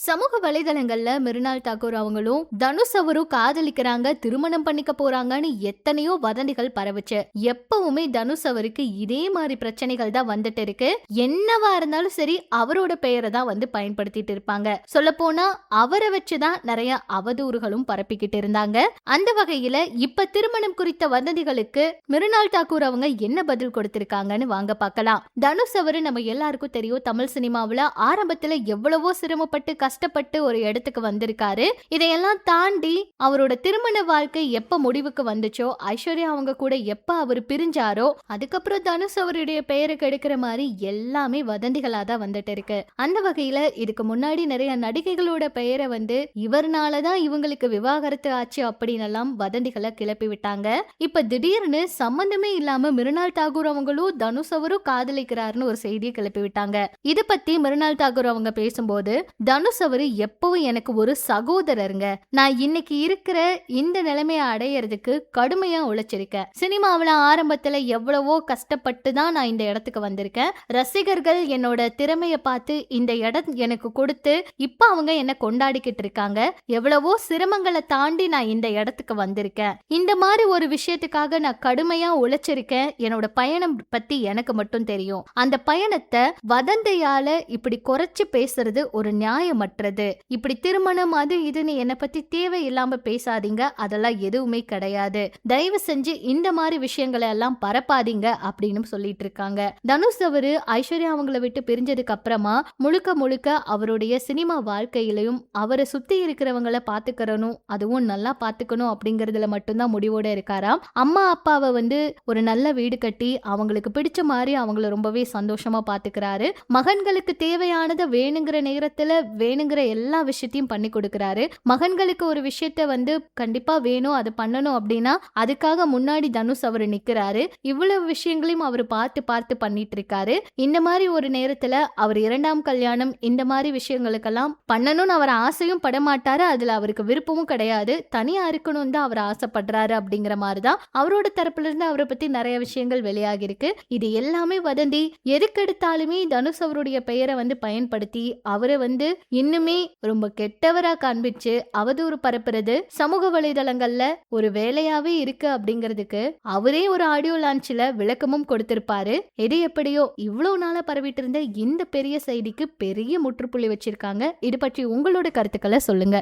சமூக வலைதளங்கள்ல மிருனால் தாக்கூர் அவங்களும் தனுஷ் அவரும் காதலிக்கிறாங்க, திருமணம் பண்ணிக்க போறாங்கன்னு எத்தனையோ வதந்திகள் பரவுச்சு. எப்பவுமே தனுஷ் அவருக்கு இதே மாதிரி பிரச்சனைகள் தான் வந்துட்டு இருக்கு. என்னவா இருந்தாலும் சரி அவரோட பெயரை தான் பயன்படுத்திட்டு இருப்பாங்க. சொல்ல போனா அவரை வச்சுதான் நிறைய அவதூறுகளும் பரப்பிக்கிட்டு இருந்தாங்க. அந்த வகையில இப்ப திருமணம் குறித்த வதந்திகளுக்கு மிருனால் தாக்கூர் அவங்க என்ன பதில் கொடுத்திருக்காங்கன்னு வாங்க பார்க்கலாம். தனுஷ் அவரு நம்ம எல்லாருக்கும் தெரியும், தமிழ் சினிமாவுல ஆரம்பத்துல எவ்வளவோ சிரமப்பட்டு கஷ்டப்பட்டு ஒரு இடத்துக்கு வந்திருக்காரு. இதையெல்லாம் தாண்டி அவரோட திருமண வாழ்க்கை எப்ப முடிவுக்கு வந்துச்சோ, ஐஸ்வர்யா அவங்க கூட எப்ப அவர் பிரிஞ்சாரோ, அதுக்கப்புறம் தனுஷ் அவருடைய பெயரை கெடுக்கிற மாதிரி எல்லாமே வதந்திகளா தான் வந்துட்டு இருக்கு. அந்த வகையில இதுக்கு முன்னாடி நிறைய நடிகைகளோட பெயரை இவர்னாலதான் இவங்களுக்கு விவாகரத்து ஆச்சு அப்படின்னு எல்லாம் வதந்திகளை கிளப்பி விட்டாங்க. இப்ப திடீர்னு சம்பந்தமே இல்லாம மிருனால் தாக்கூர் அவங்களும் தனுஷ் அவரும் காதலிக்கிறாருன்னு ஒரு செய்தியை கிளப்பி விட்டாங்க. இதை பத்தி மிருனால் தாக்கூர் அவங்க பேசும்போது, தனுஷ் அவரு எப்பவும் எனக்கு ஒரு சகோதரருங்க. நான் இன்னைக்கு இருக்கிற இந்த நிலைமையை அடையிறதுக்கு கடுமையா உழைச்சிருக்கேன். சினிமாவில ஆரம்பத்துல எவ்வளவோ கஷ்டப்பட்டு தான் நான் இந்த இடத்துக்கு வந்திருக்கேன். ரசிகர்கள் என்னோட திறமைய பார்த்து இந்த இடம் எனக்கு கொடுத்து இப்ப அவங்க என்ன கொண்டாடிக்கிட்டு இருக்காங்க. எவ்வளவோ சிரமங்களை தாண்டி நான் இந்த இடத்துக்கு வந்திருக்கேன். இந்த மாதிரி ஒரு விஷயத்துக்காக நான் கடுமையா உழைச்சிருக்கேன். என்னோட பயணம் பத்தி எனக்கு மட்டும் தெரியும். அந்த பயணத்தை வதந்தையால இப்படி குறைச்சு பேசுறது ஒரு நியாயமற்றது. இப்படி திருமணம் அது இதுன்னு என்னை பத்தி தேவையில்லாம பேசாதீங்க, அதெல்லாம் எதுவுமே கிடையாது. தயவு செஞ்சு இந்த மாதிரி விஷயங்களை எல்லாம் பரப்பாதீங்க அப்படின்னு சொல்லிட்டு இருக்காங்க. தனுஷ் அவரு ஐஸ்வர்யா அவங்களை விட்டு பிரிஞ்சதுக்கு அப்புறமா முழுக்க முழுக்க அவருடைய சினிமா வாழ்க்கையிலையும் அவரை சுத்தி இருக்கிறவங்களை பாத்துக்கணும், அதுவும் நல்லா பாத்துக்கணும் அப்படிங்கறதுல மட்டும்தான் முடிவோட இருக்காராம். அம்மா அப்பாவை ஒரு நல்ல வீடு கட்டி அவங்களுக்கு பிடிச்ச மாதிரி அவங்கள ரொம்பவே சந்தோஷமா பாத்துக்கிறாரு. மகன்களுக்கு தேவையானதை வேணுங்கிற நேரத்துல வேணுங்கிற எல்லா விஷயத்தையும் பண்ணி கொடுக்கறாரு. மகன்களுக்கு ஒரு விஷயத்த கண்டிப்பா வேணும், அதை பண்ணணும் அப்படின்னா அதுக்காக முன்னாடி தனுஷ் அவர் நிக்கிறாரு. இவ்வளவு விஷயங்களையும் அவர் பார்த்து பார்த்து பண்ணிட்டு இருக்காரு. இந்த மாதிரி ஒரு நேரத்துல அவர் இரண்டாம் கல்யாணம் இந்த மாதிரி விஷயங்களுக்கெல்லாம் பண்ணணும்னு அவர் ஆசையும் படமாட்டாரு. அதுல அவருக்கு விருப்பமும் கிடையாது. தனியா இருக்கணும் தான் அவர் ஆசைப்படுறாரு. அப்படிங்கிற மாதிரிதான் அவரோட தரப்புல இருந்து அவரை பத்தி நிறைய விஷயங்கள் வெளியாகி இருக்கு. இது எல்லாமே வதந்தி. எதுக்கெடுத்தாலுமே தனுஷ் அவருடைய பெயரை பயன்படுத்தி அவரை இன்னுமே ரொம்ப கெட்டவரா காண்பிச்சு அவதூறு பரப்புறது சமூக வலைதளங்கள்ல ஒரு வேலையாவே இருக்கு அப்படிங்கிறதுக்கு அவரே ஒரு ஆடியோ லான்ச்ல விளக்கமும் கொடுத்திருப்பாரு. எது எப்படியோ இவ்வளவு நாளா பரவிட்டு இருந்த இந்த பெரிய செய்திக்கு பெரிய முற்றுப்புள்ளி வச்சிருக்காங்க. இது பற்றி உங்களோட கருத்துக்களை சொல்லுங்க.